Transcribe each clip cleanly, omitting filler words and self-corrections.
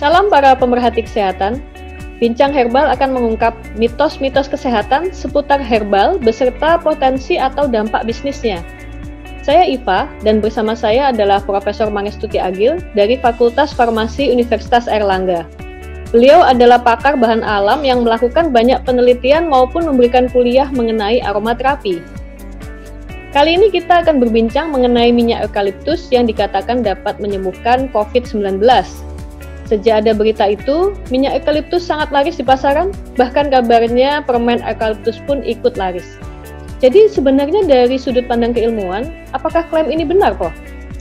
Salam para pemerhati kesehatan. Bincang Herbal akan mengungkap mitos-mitos kesehatan seputar herbal beserta potensi atau dampak bisnisnya. Saya Iva dan bersama saya adalah Profesor Mangestuti Agil dari Fakultas Farmasi Universitas Airlangga. Beliau adalah pakar bahan alam yang melakukan banyak penelitian maupun memberikan kuliah mengenai aromaterapi. Kali ini kita akan berbincang mengenai minyak eukaliptus yang dikatakan dapat menyembuhkan COVID-19. Sejak ada berita itu, minyak eukaliptus sangat laris di pasaran, bahkan kabarnya permen eukaliptus pun ikut laris. Jadi sebenarnya dari sudut pandang keilmuan, apakah klaim ini benar, Prof?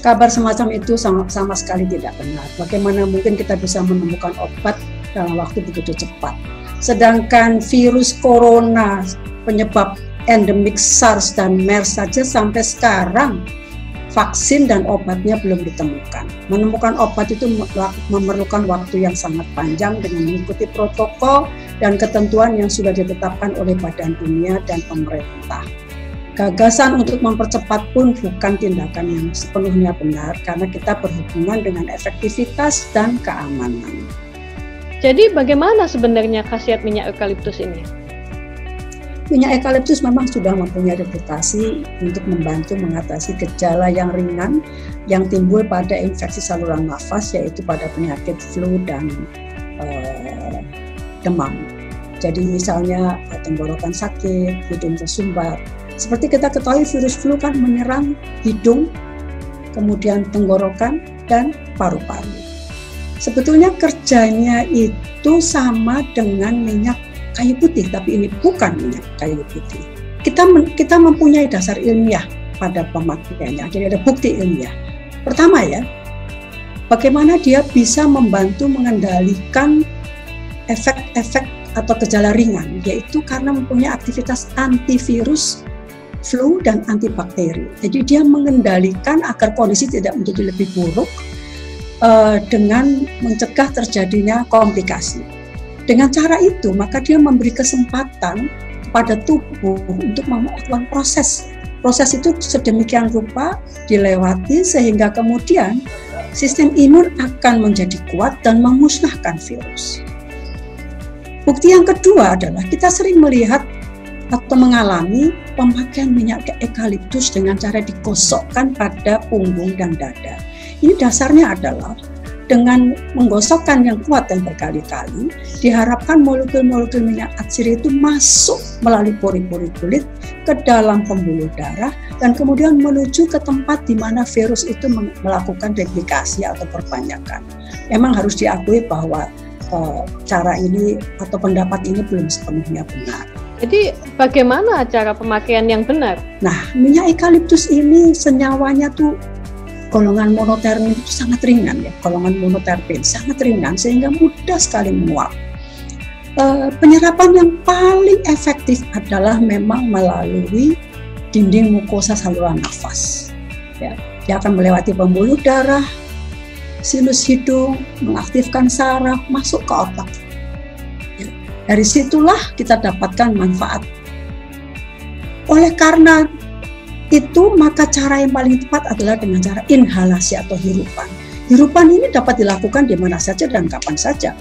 Kabar semacam itu sama sekali tidak benar. Bagaimana mungkin kita bisa menemukan obat dalam waktu begitu cepat? Sedangkan virus corona penyebab endemik SARS dan MERS saja sampai sekarang vaksin dan obatnya belum ditemukan. Menemukan obat itu memerlukan waktu yang sangat panjang dengan mengikuti protokol dan ketentuan yang sudah ditetapkan oleh Badan Dunia dan pemerintah. Gagasan untuk mempercepat pun bukan tindakan yang sepenuhnya benar karena kita berhubungan dengan efektivitas dan keamanan. Jadi bagaimana sebenarnya khasiat minyak eukaliptus ini? Minyak eukaliptus memang sudah mempunyai reputasi untuk membantu mengatasi gejala yang ringan yang timbul pada infeksi saluran nafas, yaitu pada penyakit flu dan demam. Jadi misalnya tenggorokan sakit, hidung tersumbat. Seperti kita ketahui virus flu kan menyerang hidung, kemudian tenggorokan dan paru-paru. Sebetulnya kerjanya itu sama dengan minyak kayu putih, tapi ini bukan minyak kayu putih. Kita mempunyai dasar ilmiah pada pemakaiannya, jadi ada bukti ilmiah. Pertama ya, bagaimana dia bisa membantu mengendalikan efek-efek atau gejala ringan, yaitu karena mempunyai aktivitas antivirus, flu, dan antibakteri. Jadi dia mengendalikan agar kondisi tidak menjadi lebih buruk dengan mencegah terjadinya komplikasi. Dengan cara itu, maka dia memberi kesempatan kepada tubuh untuk melakukan proses. Proses itu sedemikian rupa dilewati sehingga kemudian sistem imun akan menjadi kuat dan memusnahkan virus. Bukti yang kedua adalah kita sering melihat atau mengalami pemakaian minyak eukaliptus dengan cara digosokkan pada punggung dan dada. Ini dasarnya adalah dengan menggosokkan yang kuat dan berkali-kali, diharapkan molekul-molekul minyak atsiri itu masuk melalui pori-pori kulit ke dalam pembuluh darah dan kemudian menuju ke tempat di mana virus itu melakukan replikasi atau perbanyakan. Memang harus diakui bahwa cara ini atau pendapat ini belum sepenuhnya benar. Jadi bagaimana cara pemakaian yang benar? Nah, minyak eukaliptus ini senyawanya tuh golongan monotermin itu sangat ringan ya, golongan monoterpin sangat ringan sehingga mudah sekali menguap. Penyerapan yang paling efektif adalah memang melalui dinding mukosa saluran nafas. Ya, dia akan melewati pembuluh darah, sinus hidung, mengaktifkan saraf, masuk ke otak. Ya, dari situlah kita dapatkan manfaat. Oleh karena itu, maka cara yang paling tepat adalah dengan cara inhalasi atau hirupan. Hirupan ini dapat dilakukan di mana saja dan kapan saja.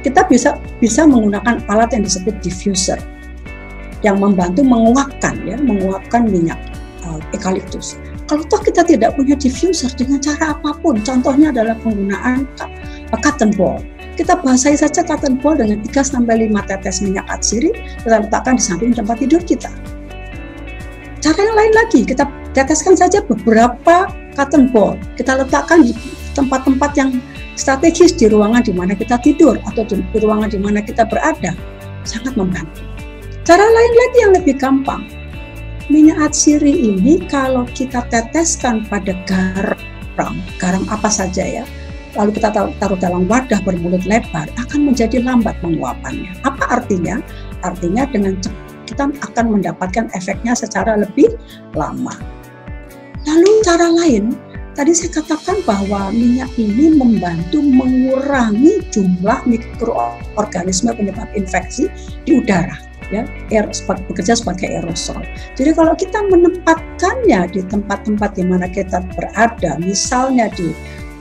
Kita bisa menggunakan alat yang disebut diffuser yang membantu menguapkan minyak eukaliptus. Kalau toh kita tidak punya diffuser dengan cara apapun, contohnya adalah penggunaan cotton ball. Kita basahi saja cotton ball dengan 3-5 tetes minyak atsiri, kita letakkan di samping tempat tidur kita. Cara yang lain lagi, kita teteskan saja beberapa cotton ball, kita letakkan di tempat-tempat yang strategis di ruangan di mana kita tidur atau di ruangan di mana kita berada, sangat membantu. Cara lain lagi yang lebih gampang, minyak atsiri ini kalau kita teteskan pada garam apa saja ya, lalu kita taruh dalam wadah bermulut lebar, akan menjadi lambat penguapannya. Apa artinya? Artinya dengan kita akan mendapatkan efeknya secara lebih lama. Lalu cara lain, tadi saya katakan bahwa minyak ini membantu mengurangi jumlah mikroorganisme penyebab infeksi di udara, ya, bekerja sebagai aerosol. Jadi kalau kita menempatkannya di tempat-tempat di mana kita berada, misalnya di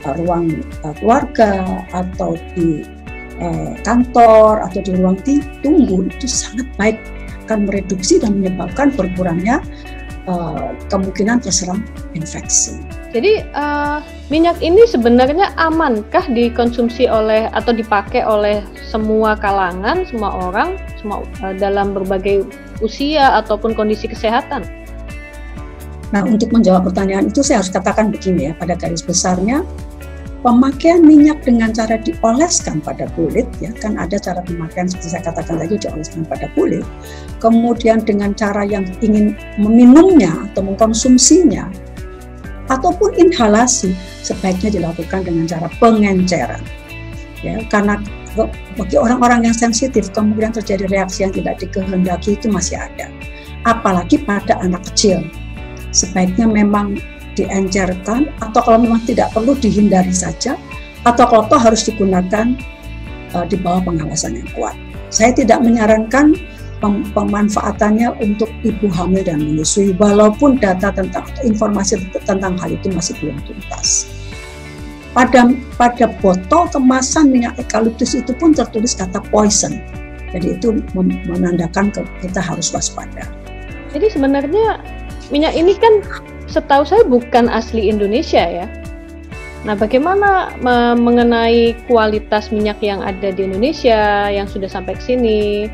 ruang keluarga atau di kantor atau di ruang tunggu itu sangat baik, akan mereduksi dan menyebabkan berkurangnya kemungkinan terserang infeksi. Jadi minyak ini sebenarnya amankah dikonsumsi oleh atau dipakai oleh semua kalangan, semua orang, dalam berbagai usia ataupun kondisi kesehatan? Nah, untuk menjawab pertanyaan itu saya harus katakan begini ya, pada garis besarnya pemakaian minyak dengan cara dioleskan pada kulit, ya kan ada cara pemakaian seperti saya katakan tadi, dioleskan pada kulit. Kemudian dengan cara yang ingin meminumnya atau mengkonsumsinya, ataupun inhalasi, sebaiknya dilakukan dengan cara pengenceran. Ya, karena bagi orang-orang yang sensitif, kemudian terjadi reaksi yang tidak dikehendaki itu masih ada. Apalagi pada anak kecil, sebaiknya memang diencerkan, atau kalau memang tidak perlu dihindari saja, atau kalau harus digunakan di bawah pengawasan yang kuat. Saya tidak menyarankan pemanfaatannya untuk ibu hamil dan menyusui, walaupun data tentang atau informasi tentang hal itu masih belum tuntas. Pada botol kemasan minyak eukaliptus itu pun tertulis kata poison, jadi itu menandakan kita harus waspada. Jadi sebenarnya minyak ini kan setahu saya bukan asli Indonesia ya. Nah, bagaimana mengenai kualitas minyak yang ada di Indonesia yang sudah sampai ke sini?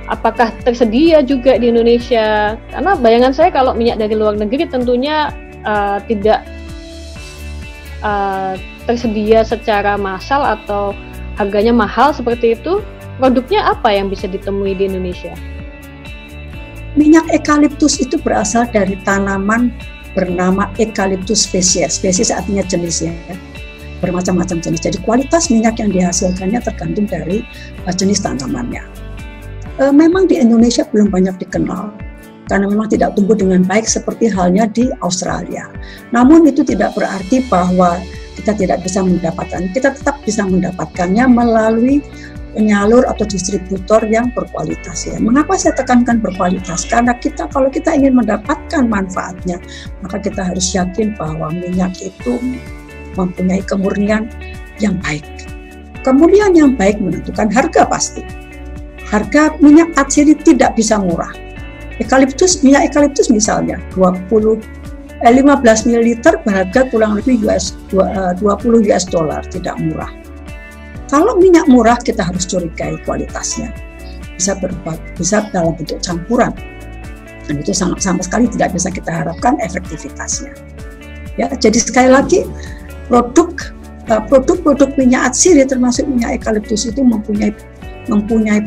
Apakah tersedia juga di Indonesia? Karena bayangan saya kalau minyak dari luar negeri tentunya tidak tersedia secara massal atau harganya mahal seperti itu. Produknya apa yang bisa ditemui di Indonesia? Minyak eukaliptus itu berasal dari tanaman bernama Eucalyptus species. Spesies artinya jenis ya. Bermacam-macam jenis. Jadi kualitas minyak yang dihasilkannya tergantung dari jenis tanamannya. Memang di Indonesia belum banyak dikenal karena memang tidak tumbuh dengan baik seperti halnya di Australia. Namun itu tidak berarti bahwa kita tidak bisa mendapatkan. Kita tetap bisa mendapatkannya melalui penyalur atau distributor yang berkualitas ya. Mengapa saya tekankan berkualitas? Karena kalau kita ingin mendapatkan manfaatnya, maka kita harus yakin bahwa minyak itu mempunyai kemurnian yang baik. Kemurnian yang baik menentukan harga pasti. Harga minyak atsiri tidak bisa murah. Minyak eukaliptus misalnya 15 ml berharga kurang lebih $20, tidak murah. Kalau minyak murah kita harus curigai kualitasnya. Bisa dalam bentuk campuran. Dan itu sama sekali tidak bisa kita harapkan efektivitasnya. Ya, jadi sekali lagi produk minyak atsiri termasuk minyak eukaliptus itu mempunyai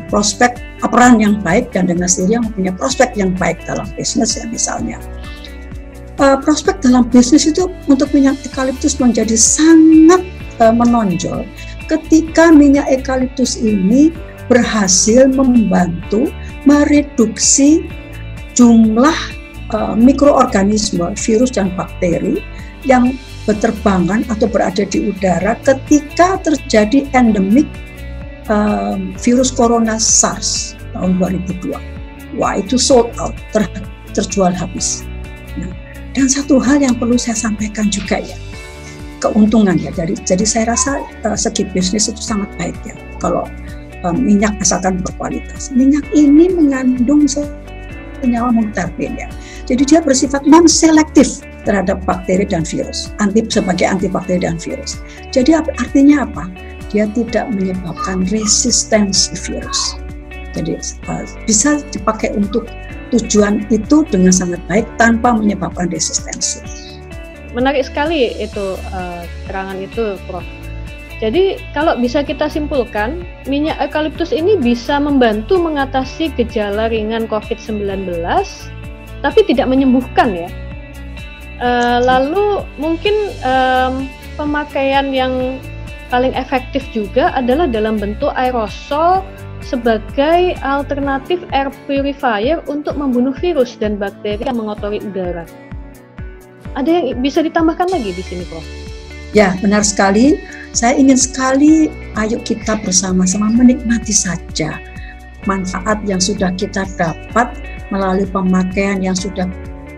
prospek peran yang baik dan dengan sendirinya mempunyai prospek yang baik dalam bisnis ya misalnya. Prospek dalam bisnis itu untuk minyak eukaliptus menjadi sangat menonjol ketika minyak eukaliptus ini berhasil membantu mereduksi jumlah mikroorganisme, virus dan bakteri yang berterbangan atau berada di udara ketika terjadi endemik virus corona SARS tahun 2002. Wah, itu sold out, terjual habis. Nah, dan satu hal yang perlu saya sampaikan juga ya, keuntungan ya. Jadi saya rasa segi bisnis itu sangat baik ya kalau minyak asalkan berkualitas. Minyak ini mengandung senyawa monoterpin ya. Jadi dia bersifat non-selektif terhadap bakteri dan virus, sebagai antibakteri dan virus. Jadi artinya apa? Dia tidak menyebabkan resistensi virus. Jadi bisa dipakai untuk tujuan itu dengan sangat baik tanpa menyebabkan resistensi. Menarik sekali itu keterangan itu, Prof. Jadi kalau bisa kita simpulkan, minyak eukaliptus ini bisa membantu mengatasi gejala ringan COVID-19, tapi tidak menyembuhkan ya. Lalu mungkin pemakaian yang paling efektif juga adalah dalam bentuk aerosol sebagai alternatif air purifier untuk membunuh virus dan bakteri yang mengotori udara. Ada yang bisa ditambahkan lagi di sini, Prof? Ya, benar sekali. Saya ingin sekali, ayo kita bersama-sama menikmati saja manfaat yang sudah kita dapat melalui pemakaian yang sudah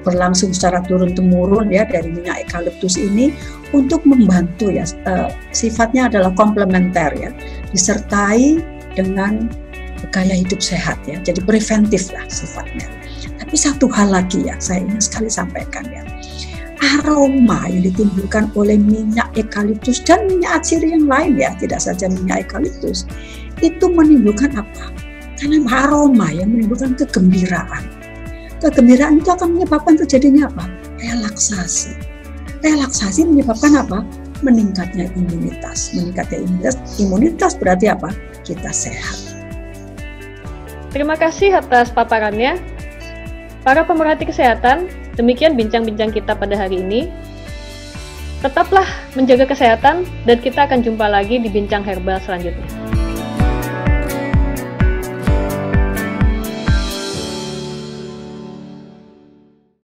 berlangsung secara turun-temurun ya dari minyak eukaliptus ini untuk membantu ya, sifatnya adalah komplementer ya, disertai dengan gaya hidup sehat ya, jadi preventif lah sifatnya. Tapi satu hal lagi ya, saya ingin sekali sampaikan ya, aroma yang ditimbulkan oleh minyak eukaliptus dan minyak atsiri yang lain ya, tidak saja minyak eukaliptus, itu menimbulkan apa? Karena aroma yang menimbulkan kegembiraan. Kegembiraan itu akan menyebabkan terjadinya apa? Relaksasi. Relaksasi menyebabkan apa? Meningkatnya imunitas. Meningkatnya imunitas berarti apa? Kita sehat. Terima kasih atas paparannya. Para pemerhati kesehatan, demikian bincang-bincang kita pada hari ini. Tetaplah menjaga kesehatan dan kita akan jumpa lagi di Bincang Herbal selanjutnya.